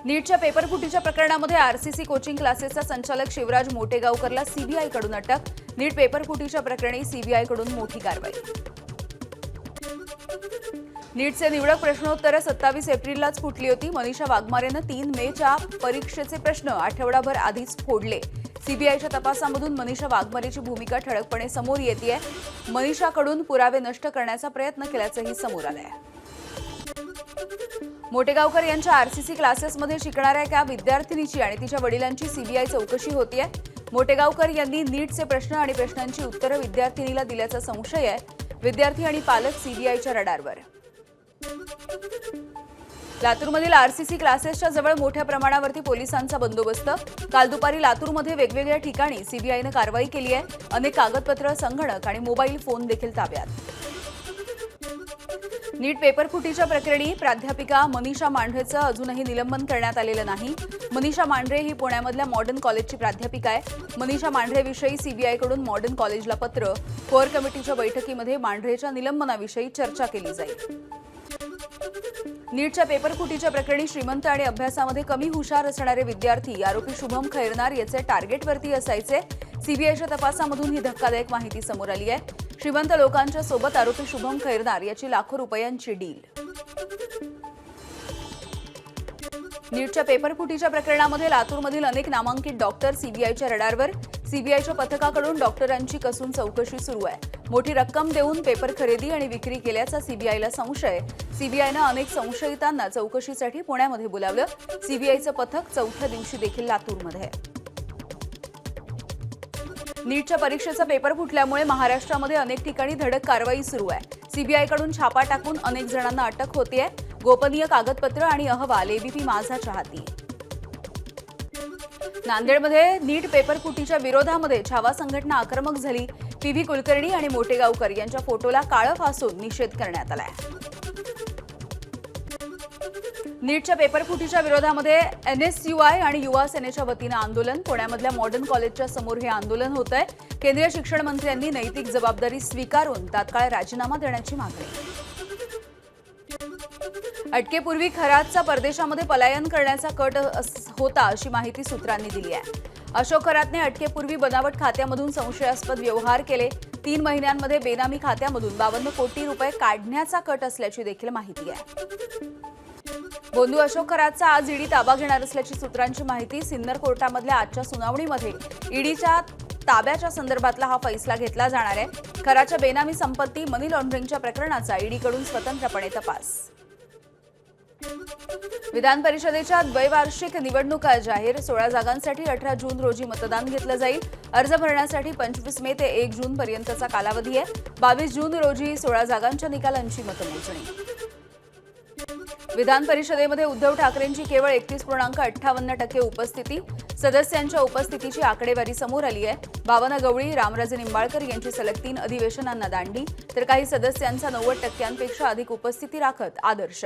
नीटच्या पेपरफुटीच्या प्रकरणामध्ये RCC coaching क्लासेसचा संचालक शिवराज मोटेगावकरला सीबीआयकडून अटक। नीट पेपरफुटीच्या प्रकरणी सीबीआयकडून मोठी कारवाई। नीटचे निवडक प्रश्नोत्तरं 27 एप्रिललाच फुटली होती। मनीषा वाघमारेनं 3 मेच्या परीक्षेचे प्रश्न आठवडाभर आधीच फोडले। सीबीआयच्या तपासामधून मनीषा वाघमारेची भूमिका ठळकपणे समोर येतेय। मनीषाकडून पुरावे नष्ट करण्याचा प्रयत्न केल्याचंही समोर आलंय। मोटेगावकर यांच्या आरसीसी क्लासेसमध्ये शिकणाऱ्या एका विद्यार्थिनीची आणि तिच्या वडिलांची सीबीआय चौकशी होतीये। मोटेगावकर यांनी नीटचे प्रश्न आणि प्रश्नांची उत्तरं विद्यार्थिनीला दिल्याचा संशय आहे। विद्यार्थी आणि पालक सीबीआयच्या रडारवर। लातूरमधील आरसीसी क्लासेसच्या जवळ मोठ्या प्रमाणावरती पोलिसांचा बंदोबस्त। काल दुपारी लातूरमध्ये वेगवेगळ्या ठिकाणी सीबीआयने कारवाई केली आहे। अनेक कागदपत्र, संगणक आणि मोबाईल फोन देखील ताब्यात। नीट पेपरफुटीच्या प्रकरणी प्राध्यापिका मनीषा मांढरेचं अजूनही निलंबन करण्यात आलेलं नाही। मनीषा मांढरे ही पुण्यामधल्या मॉडर्न कॉलेजची प्राध्यापिका आहे। मनीषा मांढरेविषयी सीबीआयकडून मॉडर्न कॉलेजला पत्र। कोर कमिटीच्या बैठकीमध्ये मांढरेच्या निलंबनाविषयी चर्चा केली जाईल। नीटच्या पेपरफुटीच्या प्रकरणी श्रीमंत आणि अभ्यासामध्ये कमी हुशार असणारे विद्यार्थी आरोपी शुभम खैरनार याचे टार्गेटवरती असायचे। सीबीआयच्या तपासामधून ही धक्कादायक माहिती समोर आली आहे। श्रीमंत लोकांच्या सोबत आरोपी शुभम खैरनार याची लाखो रुपयांची डील। नीटच्या पेपरफुटीच्या प्रकरणामध्ये लातूरमधील अनेक नामांकित डॉक्टर सीबीआयच्या रडारवर। सीबीआयच्या पथकाकडून डॉक्टरांची कसून चौकशी सुरू आहे। मोठी रक्कम देऊन पेपर खरेदी आणि विक्री केल्याचा सीबीआयला संशय। सीबीआयनं अनेक संशयितांना चौकशीसाठी पुण्यामध्ये बोलावलं। सीबीआयचं पथक चौथ्या दिवशी देखील लातूरमध्ये आहे। नीटच्या परीक्षेचा पेपर फुटल्यामुळे महाराष्ट्रामध्ये अनेक ठिकाणी धडक कारवाई सुरू आहे। सीबीआयकडून छापा टाकून अनेक जणांना अटक होतेय। गोपनीय कागदपत्र आणि अहवाल एबीपी माझाच्या हाती। नांदेडमध्ये नीट पेपरफुटीच्या विरोधामध्ये छावा संघटना आक्रमक झाली। पीव्ही कुलकर्णी आणि मोटेगावकर यांच्या फोटोला काळं फासून निषेध करण्यात आलाय। नीटच्या पेपरफुटीच्या विरोधामध्ये एनएसयूआय आणि युवा सेनेच्या वतीनं आंदोलन। पुण्यामधल्या मॉडर्न कॉलेजच्या समोर हे आंदोलन होत आहे। केंद्रीय शिक्षण मंत्र्यांनी नैतिक जबाबदारी स्वीकारून तात्काळ राजीनामा देण्याची मागणी। अटकेपूर्वी खरातचा परदेशामध्ये पलायन करण्याचा कट होता अशी माहिती सूत्रांनी दिली आहे। अशोक खरातने अटकेपूर्वी बनावट खात्यामधून संशयास्पद व्यवहार केले। 3 महिन्यांमध्ये बेनामी खात्यामधून 52 कोटी रुपये काढण्याचा कट असल्याची देखील माहिती आहे। बोंधू अशोक खरातचा आज ईडी ताबा घेणार असल्याची सूत्रांची माहिती। सिन्नर कोर्टामधल्या आजच्या सुनावणीमध्ये ईडीच्या ताब्याच्या संदर्भातला हा फैसला घेतला जाणार आहे। खराच्या बेनामी संपत्ती, मनी लॉन्ड्रिंगच्या प्रकरणाचा ईडीकडून स्वतंत्रपणे तपास। विधान परिषदेच्या द्वैवार्षिक निवडणुका जाहीर। 16 जागांसाठी 18 जून रोजी मतदान घेतलं जाईल। अर्ज भरण्यासाठी 25 मे ते 1 जून पर्यंतचा कालावधी आहे। 22 जून रोजी 16 जागांच्या निकालांची मतमोजणी। विधान परिषदेमध्ये उद्धव ठाकरेंची केवळ 31.58% उपस्थिती। सदस्यांच्या उपस्थितीची आकडेवारी समोर आली आहे। भावना गवळी, रामराजे निंबाळकर यांची सलग 3 अधिवेशनांना दांडी, तर काही सदस्यांचा 90%पेक्षा अधिक उपस्थिती राखत आदर्श।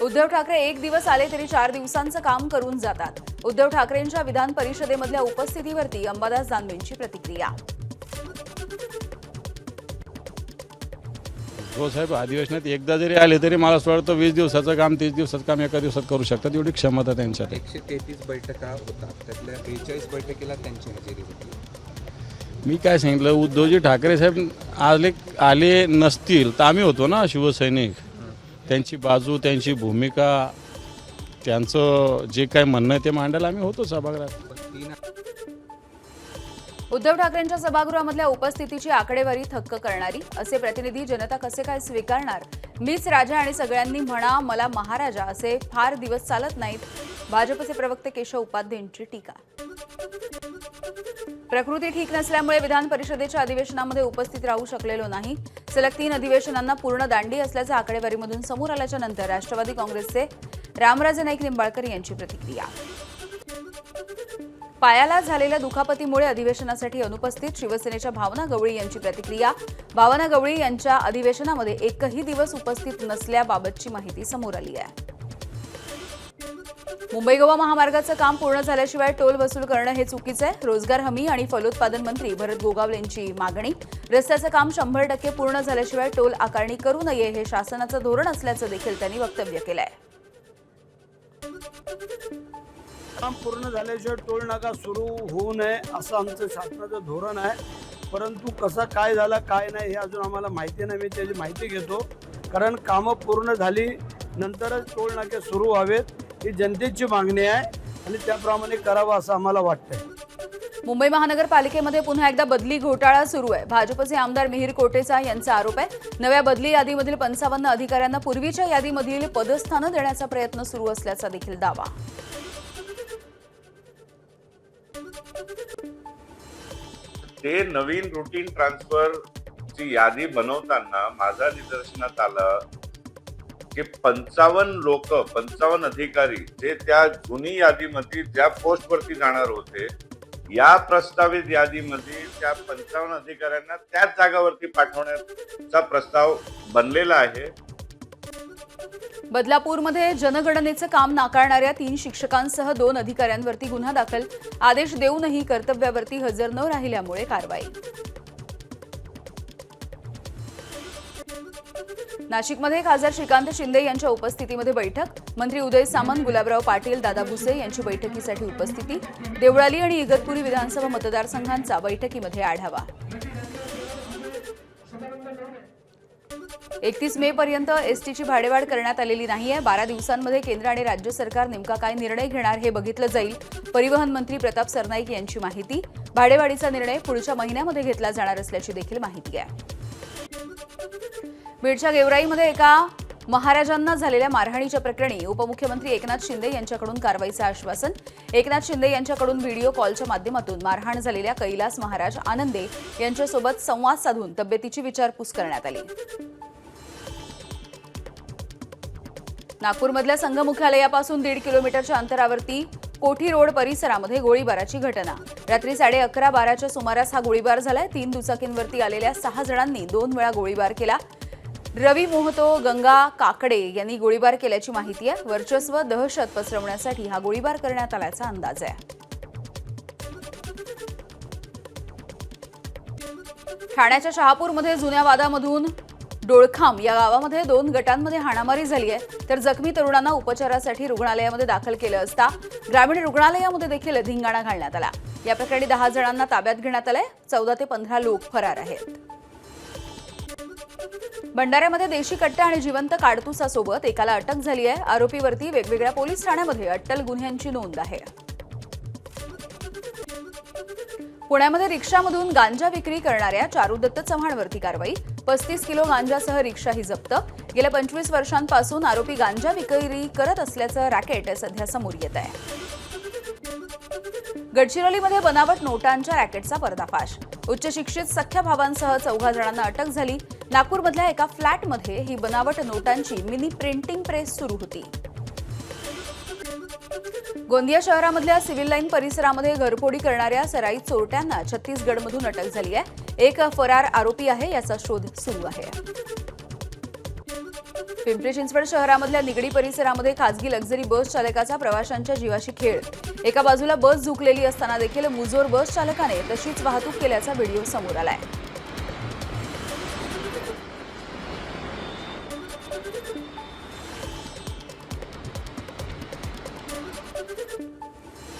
उद्धव ठाकरे एक दिवस आले तरी 4 दिवसांचं काम करून जातात। उद्धव ठाकरेंच्या विधान परिषदेमधल्या उपस्थितीवरती अंबादास दानवेंची प्रतिक्रिया। हो साहेब, अधिवेशनात एकदा जरी आले तरी मला असं वाटतं 20 दिवसाचं काम 30 दिवसाचं काम एका दिवसात करू शकतात, एवढी क्षमता त्यांच्यात। 133 बैठका होतात, त्यातल्या 43 बैठकीला त्यांची हजेरी होती। मी काय सांगितलं, उद्धवजी ठाकरे साहेब आले नसतील तर आम्ही होतो ना शिवसैनिक। त्यांची बाजू, त्यांची भूमिका, त्यांचं जे काय म्हणणं आहे ते मांडायला आम्ही होतो सभागृहात। उद्धव ठाकरेंच्या सभागृहामधल्या उपस्थितीची आकडेवारी थक्क करणारी। असे प्रतिनिधी जनता कसे काय स्वीकारणार? मीच राजा आणि सगळ्यांनी म्हणा मला महाराजा, असे फार दिवस चालत नाहीत। भाजपचे प्रवक्ते केशव उपाध्यायांची टीका। प्रकृती ठीक नसल्यामुळे विधान परिषदेच्या अधिवेशनामध्ये उपस्थित राहू शकलेलो नाही। सलग 3 अधिवेशनांना पूर्ण दांडी असल्याचं आकडेवारीमधून समोर आल्याच्या नंतर राष्ट्रवादी काँग्रेसचे रामराजे नाईक निंबाळकर यांची प्रतिक्रिया। पायाला झालेल्या दुखापतीमुळे अधिवेशनासाठी अनुपस्थित। शिवसेनेच्या भावना गवळी यांची प्रतिक्रिया। भावना गवळी यांच्या अधिवेशनामध्ये एकही दिवस उपस्थित नसल्याबाबतची माहिती समोर आली आहे। मुंबई गोवा महामार्गाचं काम पूर्ण झाल्याशिवाय टोल वसूल करणं हे चुकीचं आहे। रोजगार हमी आणि फलोत्पादन मंत्री भरत गोगावले यांची मागणी। रस्त्याचं काम 100% पूर्ण झाल्याशिवाय टोल आकारणी करू नये हे शासनाचं धोरण असल्याचं देखील त्यांनी वक्तव्य केलंय। काम पूर्ण झाल्याशिवाय टोल नाका सुरू होऊ नये असं आमचं शासनाचं धोरण आहे. परंतु कसं काय झालं काय नाही हे अजून आम्हाला माहिती नाही. मी त्याची माहिती घेतो, कारण कामं पूर्ण झाली नंतरच टोल नाके सुरू व्हावेत ही जनतेची मागणी आहे आणि त्याप्रमाणे करावं असं आम्हाला वाटतंय. मुंबई महानगरपालिकेमध्ये पुन्हा एकदा बदली घोटाळा सुरू आहे. भाजपचे आमदार मिहिर कोटेचा यांचा आरोप आहे. नव्या बदली यादीमधील 55 अधिकाऱ्यांना पूर्वीच्या यादीमधील पदस्थानं देण्याचा प्रयत्न सुरू असल्याचा देखील दावा. ते नवीन रुटीन ट्रान्सफर ची यादी बनवताना माझ्या निदर्शनात आलं की 55 अधिकारी जे त्या जुनी यादीमध्ये ज्या पोस्टवरती जाणार होते, या प्रस्तावित यादीमध्ये त्या 55 अधिकाऱ्यांना त्याच जागावरती पाठवण्याचा प्रस्ताव बनलेला आहे. बदलापूरमध्ये जनगणनेचं काम नाकारणाऱ्या 3 शिक्षकांसह 2 अधिकाऱ्यांवरती गुन्हा दाखल. आदेश देऊनही कर्तव्यावरती हजर न राहिल्यामुळे कारवाई. नाशिकमध्ये खासदार श्रीकांत शिंदे यांच्या उपस्थितीमध्ये बैठक. मंत्री उदय सामंत, गुलाबराव पाटील, दादा भुसे यांची बैठकीसाठी उपस्थिती. देवळाली आणि इगतपुरी विधानसभा मतदारसंघांचा बैठकीमध्ये आढावा. 31 मे पर्यंत एसटीची भाडेवाढ करण्यात आलेली नाहीये. 12 दिवसांमध्ये केंद्र आणि राज्य सरकार नेमका काय निर्णय घेणार हे बघितलं जाईल. परिवहन मंत्री प्रताप सरनाईक यांची माहिती. भाडेवाढीचा निर्णय पुढच्या महिन्यामध्ये घेतला जाणार असल्याची देखील माहिती आहे. बीडच्या गेवराईमध्ये एका महाराजांना झालेल्या मारहाणीच्या प्रकरणी उपमुख्यमंत्री एकनाथ शिंदे यांच्याकडून कारवाईचं आश्वासन. एकनाथ शिंदे यांच्याकडून व्हिडिओ कॉलच्या माध्यमातून मारहाण झालेल्या कैलास महाराज आनंदे यांच्यासोबत संवाद साधून तब्येतीची विचारपूस करण्यात आली. नागपूरमधल्या संघ मुख्यालयापासून 1.5 किलोमीटरच्या अंतरावरती कोठी रोड परिसरामध्ये गोळीबाराची घटना. रात्री 11:30-12च्या सुमारास हा गोळीबार झालाय. 3 दुचाकींवरती आलेल्या 6 जणांनी 2 वेळा गोळीबार केला. रवी मोहतो गंगा काकडे यांनी गोळीबार केल्याची माहिती आहे. वर्चस्व दहशत पसरवण्यासाठी हा गोळीबार करण्यात आल्याचा अंदाज आहे. ठाण्याच्या शहापूरमध्ये जुन्या वादामधून डोळखाम या गावामध्ये 2 गटांमध्ये हाणामारी झाली आहे. तर जखमी तरुणांना उपचारासाठी रुग्णालयामध्ये दाखल केलं असता ग्रामीण रुग्णालयामध्ये देखील धिंगाणा घालण्यात आला. या प्रकरणी 10 जणांना ताब्यात घेण्यात आलंय. 14 ते 15 लोक फरार आहेत. भंडाऱ्यामध्ये देशी कट्टा आणि जिवंत काडतुसासोबत एकाला अटक झाली आहे. आरोपीवरती वेगवेगळ्या पोलीस ठाण्यामध्ये अट्टल गुन्ह्यांची नोंद आहे. पुण्यामध्ये रिक्षामधून गांजा विक्री करणाऱ्या चारुदत्त चव्हाणवरती कारवाई. 35 किलो गांजासह रिक्षा ही जप्त. गेल्या 25 वर्षांपासून आरोपी गांजा विक्री करत असल्याचं रॅकेट सध्या समोर येत आहे. गडचिरोलीमध्ये बनावट नोटांच्या रॅकेटचा पर्दाफाश. उच्च शिक्षित सख्या भावांसह 14 जणांना अटक झाली. नागपूरमधल्या एका फ्लॅटमध्ये ही बनावट नोटांची मिनी प्रिंटिंग प्रेस सुरू होती. गोंदिया शहरामधल्या सिव्हिल लाईन परिसरामध्ये घरफोडी करणाऱ्या सराई चोरट्यांना छत्तीसगडमधून अटक झाली आहे. एक फरार आरोपी आहे, याचा शोध सुरू आहे. पिंपरी चिंचवड शहरामधल्या निगडी परिसरामध्ये खासगी लक्झरी बस चालकाचा प्रवाशांच्या जीवाशी खेळ. एका बाजूला बस झुकलेली असताना देखील मुजोर बस चालकाने तशीच वाहतूक केल्याचा व्हिडिओ समोर आलाय.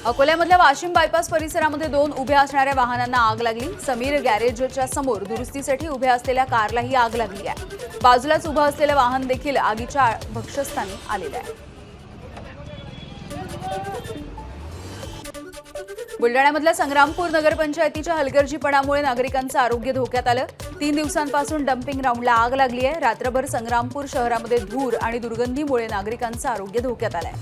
अकोल्यामधल्या वाशिम बायपास परिसरामध्ये 2 उभ्या असणाऱ्या वाहनांना आग लागली. समीर गॅरेजच्या समोर दुरुस्तीसाठी उभ्या असलेल्या कारलाही आग लागली आहे. बाजूलाच उभं असलेलं वाहन देखील आगीच्या भक्षस्थानी आलेलं आहे. बुलडाण्यामधल्या संग्रामपूर नगरपंचायतीच्या हलगर्जीपणामुळे नागरिकांचं आरोग्य धोक्यात आलं. 3 दिवसांपासून डम्पिंग ग्राउंडला आग लागली आहे. रात्रभर संग्रामपूर शहरामध्ये धूर आणि दुर्गंधीमुळे नागरिकांचं आरोग्य धोक्यात आलंय.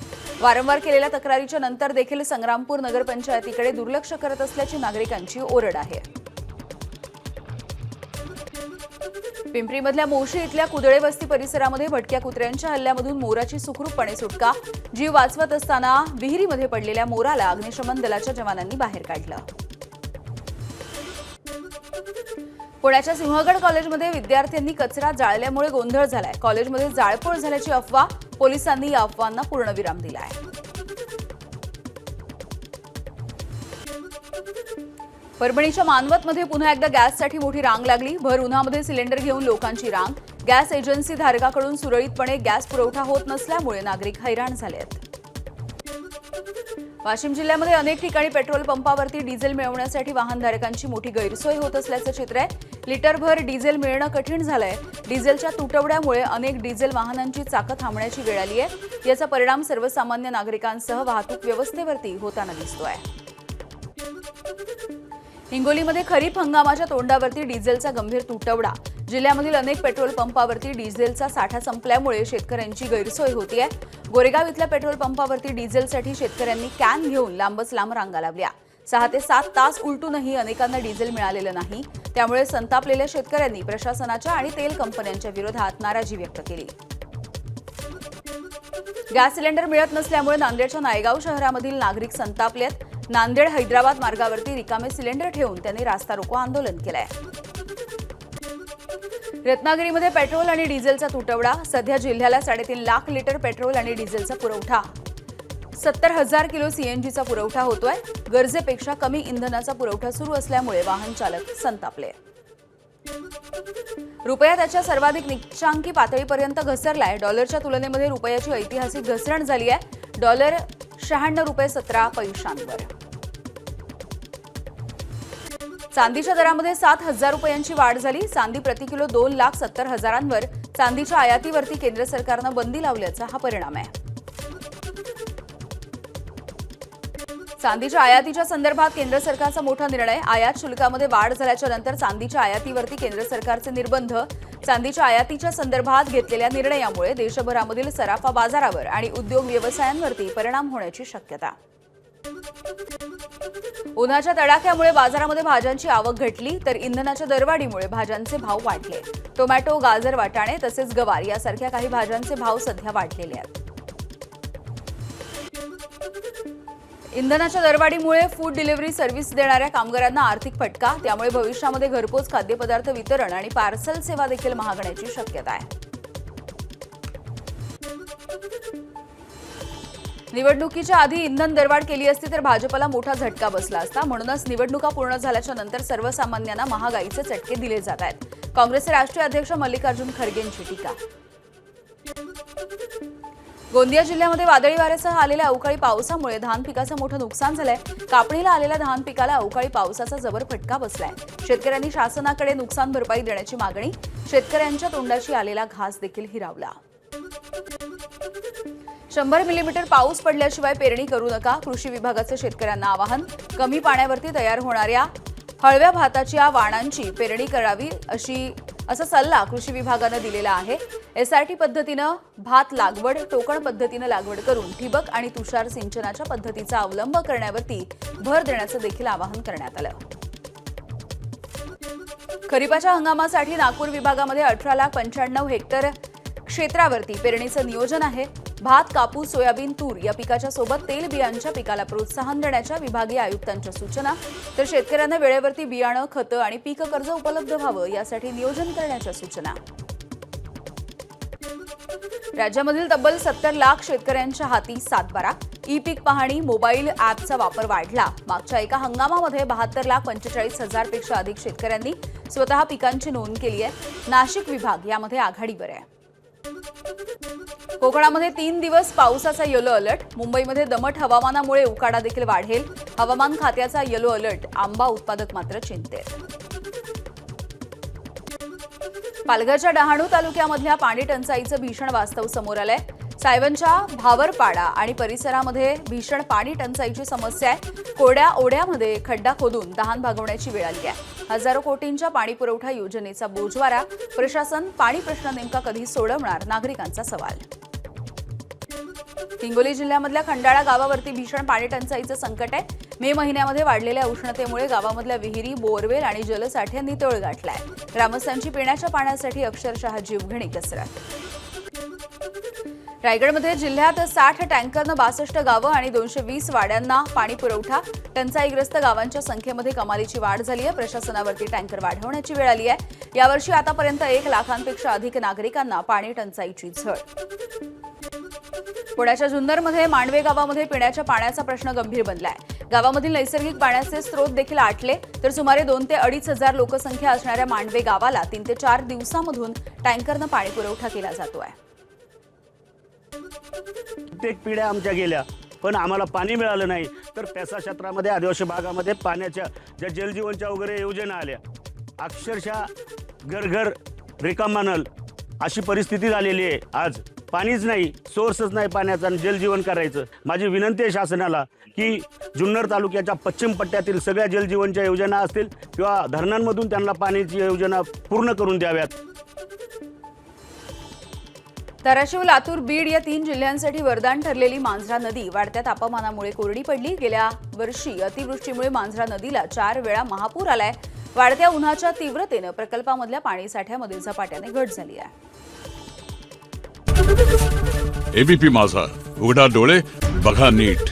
वारंवार केलेल्या तक्रारीच्या नंतर देखील संग्रामपूर नगरपंचायतीकडे दुर्लक्ष करत असल्याची नागरिकांची ओरड आहे. पिंपरीमधल्या मोशी इथल्या कुदळे वस्ती परिसरामध्ये भटक्या कुत्र्यांच्या हल्ल्यामधून मोराची सुखरूपपणे सुटका. जीव वाचवत असताना विहिरीमध्ये पडलेल्या मोराला अग्निशमन दलाच्या जवानांनी बाहेर काढलं. पुण्याच्या सिंहगड कॉलेजमध्ये विद्यार्थ्यांनी कचरा जाळल्यामुळे गोंधळ झालाय. कॉलेजमध्ये जाळपोळ झाल्याची अफवा. पोलिसांनी या अफवांना पूर्णविराम दिलाय. परभणीच्या मानवतमध्ये पुन्हा एकदा गॅससाठी मोठी रांग लागली. भर उन्हामध्ये सिलेंडर घेऊन लोकांची रांग. गॅस एजन्सी धारकाकडून सुरळीतपणे गॅस पुरवठा होत नसल्यामुळे नागरिक हैराण झाले आहेत. वाशिम जिल्ह्यामध्ये अनेक ठिकाणी पेट्रोल पंपावरती डिझेल मिळवण्यासाठी वाहनधारकांची मोठी गैरसोय होत असल्याचं चित्र आहे. लिटरभर डिझेल मिळणं कठीण झालंय. डिझेलच्या तुटवड्यामुळे अनेक डिझेल वाहनांची चाकं थांबण्याची वेळ आली आहे. याचा परिणाम सर्वसामान्य नागरिकांसह वाहतूक व्यवस्थेवरती होताना दिसतोय. हिंगोलीमध्ये खरीप हंगामाच्या तोंडावरती डिझेलचा गंभीर तुटवडा. जिल्ह्यामधील अनेक पेट्रोल पंपावरती डिझेलचा साठा संपल्यामुळे शेतकऱ्यांची गैरसोय होतीये. गोरेगाव इथल्या पेट्रोल पंपावरती डिझेलसाठी शेतकऱ्यांनी कॅन घेऊन लांबच लांब रांगा लावल्या. 6 ते 7 तास उलटूनही अनेकांना डिझेल मिळालेलं नाही. त्यामुळे संतापलेल्या शेतकऱ्यांनी प्रशासनाच्या आणि तेल कंपन्यांच्या विरोधात नाराजी व्यक्त केली. गॅस सिलेंडर मिळत नसल्यामुळे नांदेडच्या नायगाव शहरामधील नागरिक संतापलेत. नांदेड हैदराबाद मार्गावरती रिकामे सिलेंडर ठेवून त्यांनी रास्ता रोको आंदोलन केलंय. रत्नागिरीमध्ये पेट्रोल आणि डिझेलचा तुटवडा. सध्या जिल्ह्याला 3.5 लाख लिटर पेट्रोल आणि डिझेलचा पुरवठा, 70,000 किलो सीएनजीचा पुरवठा होतोय. गरजेपेक्षा कमी इंधनाचा पुरवठा सुरू असल्यामुळे वाहन चालक संतापले. रुपया त्याच्या सर्वाधिक नीचांकी पातळीपर्यंत घसरलाय. डॉलरच्या तुलनेमध्ये रुपयाची ऐतिहासिक घसरण झाली आहे. डॉलर 96 रुपये 17 पैशांवर. चांदीच्या दरामध्ये 7,000 रुपयांची वाढ झाली. चांदी प्रति किलो 2,70,000वर. चांदीच्या आयातीवरती केंद्र सरकारनं बंदी लावल्याचा हा परिणाम आहे. चांदीच्या आयातीच्या संदर्भात केंद्र सरकारचा मोठा निर्णय. आयात शुल्कामध्ये वाढ झाल्याच्या नंतर चांदीच्या आयातीवरती केंद्र सरकारचे निर्बंध. चांदीच्या आयातीच्या संदर्भात घेतलेल्या निर्णयामुळे देशभरामधील सराफा बाजारावर आणि उद्योग व्यवसायांवरती परिणाम होण्याची शक्यता. उन्हाच्या तडाख्यामुळे बाजारामध्ये भाज्यांची आवक घटली, तर इंधनाच्या दरवाढीमुळे भाज्यांचे भाव वाढले. टोमॅटो, गाजर, वाटाणे तसेच गवार यासारख्या काही भाज्यांचे भाव सध्या वाढलेले आहेत. इंधनाच्या दरवाढीमुळे फूड डिलिव्हरी सर्व्हिस देणाऱ्या कामगारांना आर्थिक फटका. त्यामुळे भविष्यामध्ये घरपोच खाद्यपदार्थ वितरण आणि पार्सल सेवा देखील महागण्याची शक्यता आहे. निवडणुकीच्या आधी इंधन दरवाढ केली असती तर भाजपला मोठा झटका बसला असता. म्हणूनच निवडणुका पूर्ण झाल्याच्या नंतर सर्वसामान्यांना महागाईचे चटके दिले जात आहेत. काँग्रेसचे राष्ट्रीय अध्यक्ष मल्लिकार्जुन खरगेंची टीका. गोंदिया जिल्ह्यामध्ये वादळी वाऱ्यासह आलेल्या अवकाळी पावसामुळे धान पिकाचं मोठं नुकसान झालंय. कापणीला आलेल्या धान पिकाला अवकाळी पावसाचा जबर फटका बसलाय. शेतकऱ्यांनी शासनाकडे नुकसान भरपाई देण्याची मागणी. शेतकऱ्यांच्या तोंडाशी आलेला घास देखील हिरावला. 100 मिलीमीटर पाऊस पडल्याशिवाय पेरणी करू नका. कृषी विभागाचं शेतकऱ्यांना आवाहन. कमी पाण्यावरती तयार होणाऱ्या हळव्या भाताच्या वाणांची पेरणी करावी असा सल्ला कृषी विभागानं दिलेला आहे. एसआरटी पद्धतीनं भात लागवड, टोकण पद्धतीनं लागवड करून ठिबक आणि तुषार सिंचनाच्या पद्धतीचा अवलंब करण्यावरती भर देण्याचं देखील आवाहन करण्यात आलं. खरीपाच्या हंगामासाठी नागपूर विभागामध्ये 18,95,000 हेक्टर क्षेत्रावरती पेरणीचं नियोजन आहे. भात, कापूस, सोयाबीन, तूर या पिकाच्या सोबत तेल बियांच्या पिकाला प्रोत्साहन देण्याच्या विभागीय आयुक्तांच्या सूचना. तर शेतकऱ्यांना वेळेवरती बियाणं, खतं आणि पीक कर्ज उपलब्ध व्हावं यासाठी नियोजन करण्याच्या सूचना. राज्यामधील तब्बल 70 लाख शेतकऱ्यांच्या हाती 7/12. ई पीक पाहणी मोबाईल ॲपचा वापर वाढला. मागच्या एका हंगामामध्ये 72,45,000 पेक्षा अधिक शेतकऱ्यांनी स्वतः पिकांची नोंद केली आहे. नाशिक विभाग यामध्ये आघाडीवर आहे. कोकणामध्ये 3 दिवस पावसाचा येलो अलर्ट. मुंबईमध्ये दमट हवामानामुळे उकाडा देखील वाढेल. हवामान खात्याचा येलो अलर्ट. आंबा उत्पादक मात्र चिंतेत. पालघरच्या डहाणू तालुक्यामधल्या पाणी टंचाईचं भीषण वास्तव समोर आलंय. सायवनच्या भावरपाडा आणि परिसरामध्ये भीषण पाणी टंचाईची समस्या आहे. कोरड्या ओढ्यामध्ये खड्डा खोदून तहान भागवण्याची वेळ आली आहे. हजारो कोटींच्या पाणीपुरवठा योजनेचा बोजवारा. प्रशासन पाणी प्रश्न नेमका कधी सोडवणार, नागरिकांचा सवाल. हिंगोली जिल्ह्यामधल्या खंडाळा गावावरती भीषण पाणी टंचाईचं संकट आहे. मे महिन्यामध्ये वाढलेल्या उष्णतेमुळे गावामधल्या विहिरी, बोरवेल आणि जलसाठ्यांनी तळ गाठलाय. ग्रामस्थांची पिण्याच्या पाण्यासाठी अक्षरशः जीवघेणी कसरत. रायगडमध्ये जिल्ह्यात 60 टँकरनं 62 गावं आणि 220 वाड्यांना पाणी पुरवठा. टंचाईग्रस्त गावांच्या संख्येमध्ये कमालीची वाढ झाली आहे. प्रशासनावरती टँकर वाढवण्याची वेळ आली आहे. यावर्षी आतापर्यंत 1 लाखांपेक्षा अधिक नागरिकांना पाणी टंचाईची झळ. पुण्याच्या जुन्नरमध्ये मांडवे गावामध्ये पिण्याच्या पाण्याचा प्रश्न गंभीर बनलाय. गावामधील नैसर्गिक पाण्याचे स्रोत देखील आटले. तर सुमारे 2 ते 2.5 हजार लोकसंख्या असणाऱ्या मांडवे गावाला 3 ते 4 दिवसांमधून टँकरनं पाणी पुरवठा केला जातोय. कित्येक पिढ्या आमच्या गेल्या पण आम्हाला पाणी मिळालं नाही. तर पेसा क्षेत्रामध्ये आदिवासी भागामध्ये पाण्याच्या ज्या जलजीवनच्या वगैरे योजना आल्या, अक्षरशः घर रिकामा नल अशी परिस्थिती झालेली आहे. आज पाणीच नाही, सोर्सच नाही पाण्याचा आणि जलजीवन करायचं. माझी विनंती आहे शासनाला की जुन्नर तालुक्याच्या पश्चिम पट्ट्यातील सगळ्या जलजीवनच्या योजना असतील किंवा धरणांमधून त्यांना पाण्याची योजना पूर्ण करून द्याव्यात. धाराशिव, लातूर, बीड या 3 जिल्ह्यांसाठी वरदान ठरलेली मांजरा नदी वाढत्या तापमानामुळे कोरडी पडली. गेल्या वर्षी अतिवृष्टीमुळे मांजरा नदीला 4 वेळा महापूर आलाय. वाढत्या उन्हाच्या तीव्रतेनं प्रकल्पामधल्या पाणीसाठ्यामध्ये झपाट्याने घट झाली आहे. एबीपी माझा, उघडा डोळे बघा नीट.